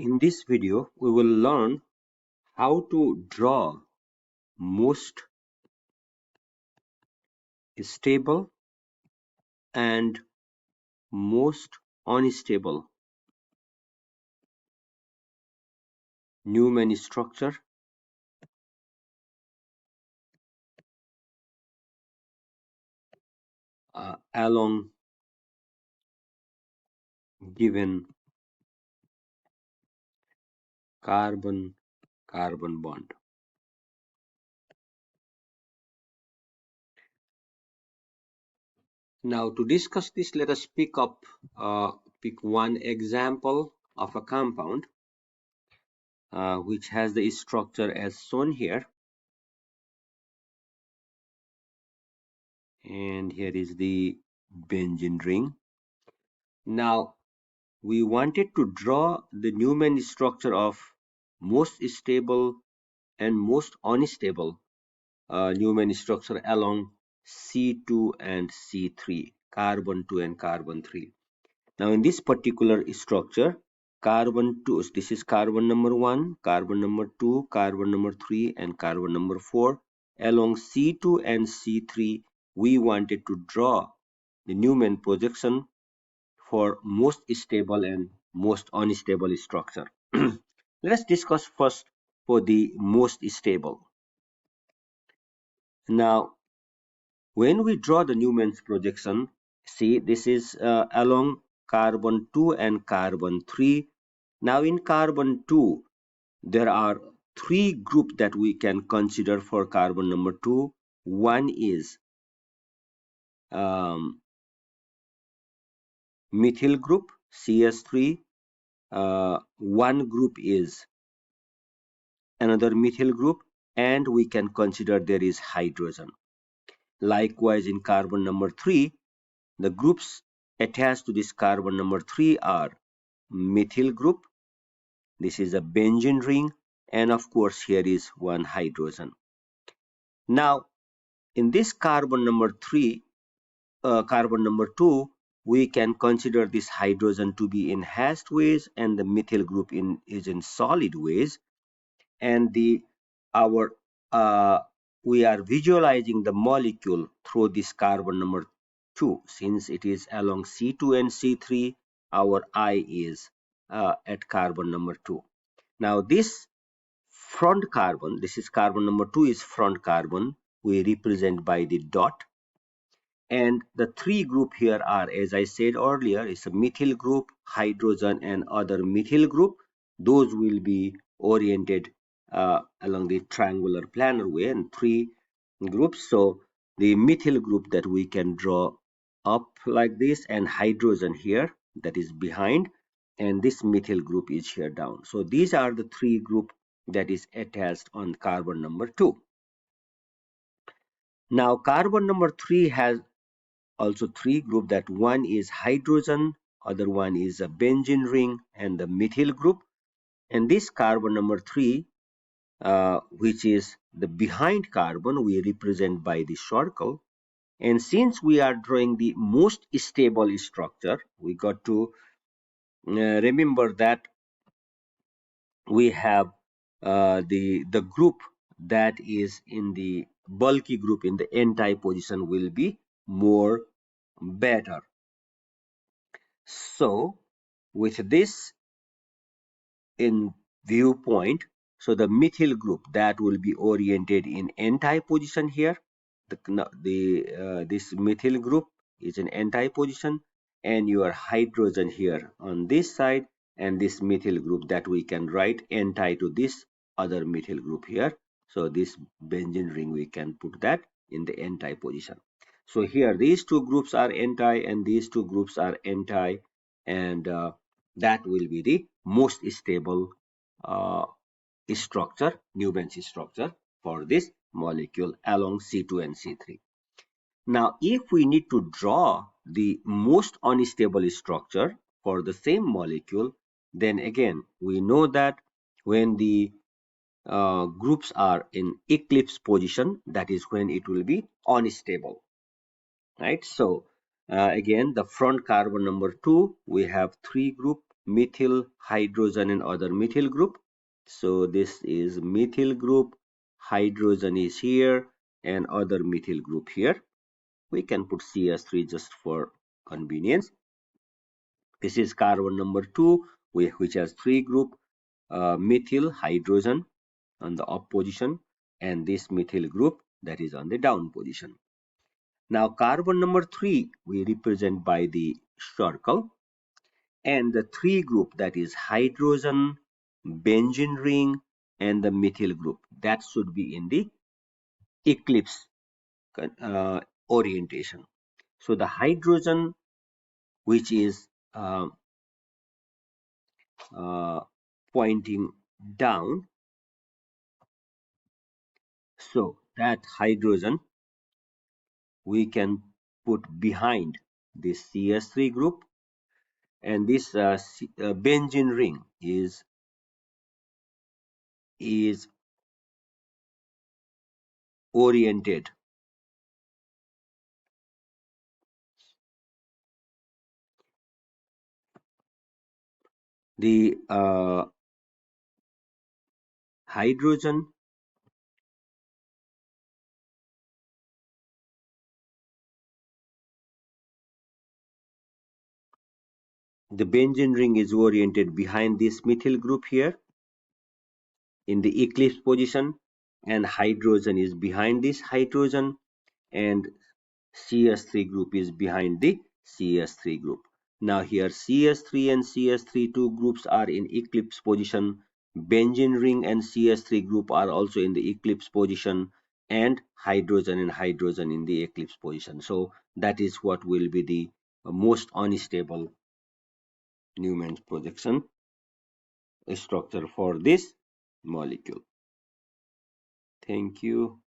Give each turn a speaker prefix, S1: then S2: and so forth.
S1: In this video, we will learn how to draw most stable and most unstable Newman structure along given carbon-carbon bond. Now, to discuss this, let us pick one example of a compound which has the structure as shown here. And here is the benzene ring. Now, we wanted to draw the Newman structure of most stable and most unstable Newman structure along C2 and C3, carbon 2 and carbon 3. Now in this particular structure, carbon 2, this is carbon number 1, carbon number 2, carbon number 3 and carbon number 4. Along C2 and C3, we wanted to draw the Newman projection for most stable and most unstable structure. Let us discuss first for the most stable. Now, when we draw the Newman's projection, see this is along carbon 2 and carbon 3. Now in carbon 2, there are three groups that we can consider for carbon number 2. One is methyl group, CS3. One group is another methyl group, and we can consider there is hydrogen. Likewise, in carbon number 3, the groups attached to this carbon number 3 are methyl group, this is a benzene ring, and of course here is one hydrogen. Now in this carbon number 2, we can consider this hydrogen to be in hashed ways and the methyl group is in solid ways, and we are visualizing the molecule through this carbon number 2. Since it is along C2 and C3, our eye is at carbon number 2. Now this front carbon, this is carbon number 2 is front carbon, we represent by the dot. And the three group here are, as I said earlier, is a methyl group, hydrogen and other methyl group. Those will be oriented along the triangular planar way, and three groups. So the methyl group that we can draw up like this, and hydrogen here that is behind, and this methyl group is here down. So these are the three group that is attached on carbon number 2. Now carbon number 3 has also three group, that one is hydrogen, other one is a benzene ring and the methyl group, and this carbon number 3 which is the behind carbon, we represent by the circle. And since we are drawing the most stable structure, we got to remember that we have the group that is in the bulky group in the anti position will be more better. So with this in viewpoint, so the methyl group that will be oriented in anti position here, this methyl group is in anti position, and your hydrogen here on this side, and this methyl group that we can write anti to this other methyl group here. So this benzene ring, we can put that in the anti position. So here these two groups are anti and these two groups are anti, and that will be the most stable structure, Newman's structure for this molecule along C2 and C3. Now, if we need to draw the most unstable structure for the same molecule, then again, we know that when the groups are in eclipse position, that is when it will be unstable, right? So again, the front carbon number 2, we have three group, methyl hydrogen and other methyl group. So this is methyl group, hydrogen is here, and other methyl group here. We can put CS3 just for convenience. This is carbon number 2, which has 3 group, methyl hydrogen on the up position, and this methyl group that is on the down position. Now carbon number 3 we represent by the circle, and the 3 group, that is hydrogen, benzene ring, and the methyl group, that should be in the eclipse orientation. So the hydrogen, which is uh, pointing down, so that hydrogen we can put behind this CS3 group, and this benzene ring is oriented the hydrogen the benzene ring is oriented behind this methyl group here in the eclipse position, and hydrogen is behind this hydrogen, and CS3 group is behind the CS3 group. Now here CS3 and CS3 two groups are in eclipse position. Benzene ring and CS3 group are also in the eclipse position, and hydrogen in the eclipse position. So that is what will be the most unstable Newman's projection structure for this molecule. Thank you.